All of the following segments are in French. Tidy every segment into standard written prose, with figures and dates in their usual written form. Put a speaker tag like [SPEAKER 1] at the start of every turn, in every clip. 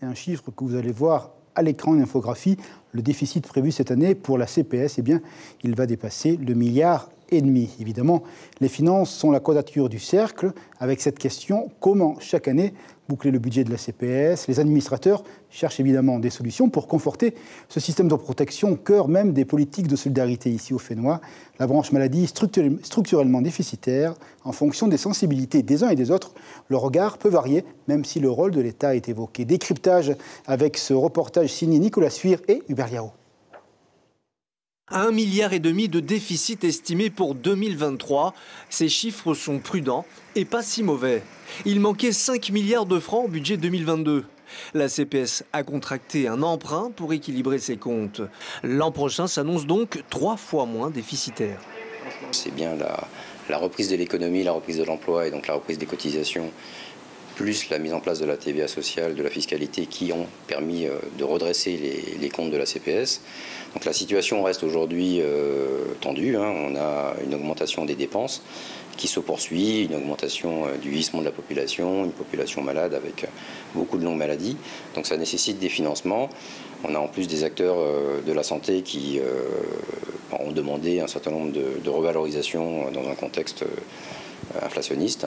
[SPEAKER 1] Et un chiffre que vous allez voir à l'écran, une infographie, le déficit prévu cette année pour la CPS, eh bien, il va dépasser le 1,5 milliard. Évidemment, les finances sont la quadrature du cercle avec cette question, comment chaque année boucler le budget de la CPS? Les administrateurs cherchent évidemment des solutions pour conforter ce système de protection au cœur même des politiques de solidarité ici au Fénois. La branche maladie structurellement déficitaire en fonction des sensibilités des uns et des autres. Le regard peut varier, même si le rôle de l'État est évoqué. Décryptage avec ce reportage signé Nicolas Suire et Hubert Liao.
[SPEAKER 2] 1,5 milliard de déficit estimé pour 2023. Ces chiffres sont prudents et pas si mauvais. Il manquait 5 milliards de francs au budget 2022. La CPS a contracté un emprunt pour équilibrer ses comptes. L'an prochain s'annonce donc 3 fois moins déficitaire.
[SPEAKER 3] C'est bien la reprise de l'économie, la reprise de l'emploi et donc la reprise des cotisations, plus la mise en place de la TVA sociale, de la fiscalité, qui ont permis de redresser les comptes de la CPS. Donc la situation reste aujourd'hui tendue. On a une augmentation des dépenses qui se poursuit, une augmentation du vieillissement de la population, une population malade avec beaucoup de longues maladies. Donc ça nécessite des financements. On a en plus des acteurs de la santé qui ont demandé un certain nombre de revalorisations dans un contexte inflationniste.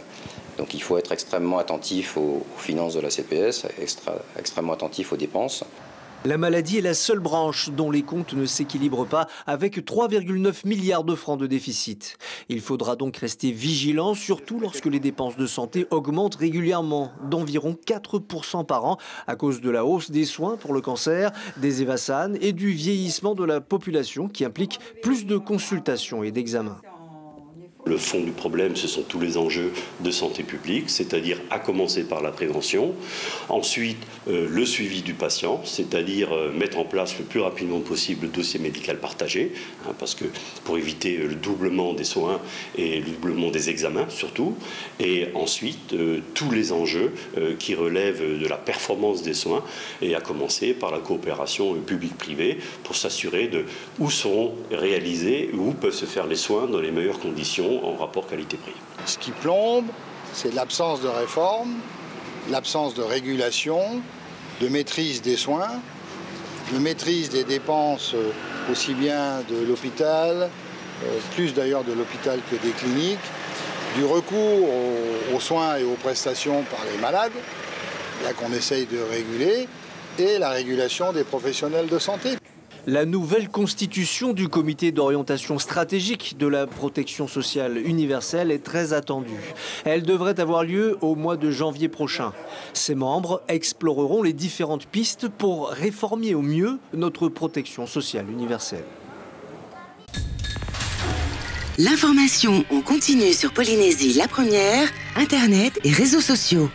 [SPEAKER 3] Donc il faut être extrêmement attentif aux finances de la CPS, extrêmement attentif aux dépenses.
[SPEAKER 2] La maladie est la seule branche dont les comptes ne s'équilibrent pas avec 3,9 milliards de francs de déficit. Il faudra donc rester vigilant, surtout lorsque les dépenses de santé augmentent régulièrement d'environ 4% par an à cause de la hausse des soins pour le cancer, des EVASAN et du vieillissement de la population qui implique plus de consultations et d'examens.
[SPEAKER 4] Le fond du problème, ce sont tous les enjeux de santé publique, c'est-à-dire à commencer par la prévention. Ensuite, le suivi du patient, c'est-à-dire mettre en place le plus rapidement possible le dossier médical partagé, parce que pour éviter le doublement des soins et le doublement des examens surtout. Et ensuite, tous les enjeux qui relèvent de la performance des soins, et à commencer par la coopération publique-privée pour s'assurer de où seront réalisés, où peuvent se faire les soins dans les meilleures conditions en rapport qualité-prix.
[SPEAKER 5] Ce qui plombe, c'est l'absence de réforme, l'absence de régulation, de maîtrise des soins, de maîtrise des dépenses aussi bien de l'hôpital, plus d'ailleurs de l'hôpital que des cliniques, du recours aux soins et aux prestations par les malades, là qu'on essaye de réguler, et la régulation des professionnels de santé.
[SPEAKER 2] La nouvelle constitution du comité d'orientation stratégique de la protection sociale universelle est très attendue. Elle devrait avoir lieu au mois de janvier prochain. Ses membres exploreront les différentes pistes pour réformer au mieux notre protection sociale universelle.
[SPEAKER 6] L'information en continu sur Polynésie la première, Internet et réseaux sociaux.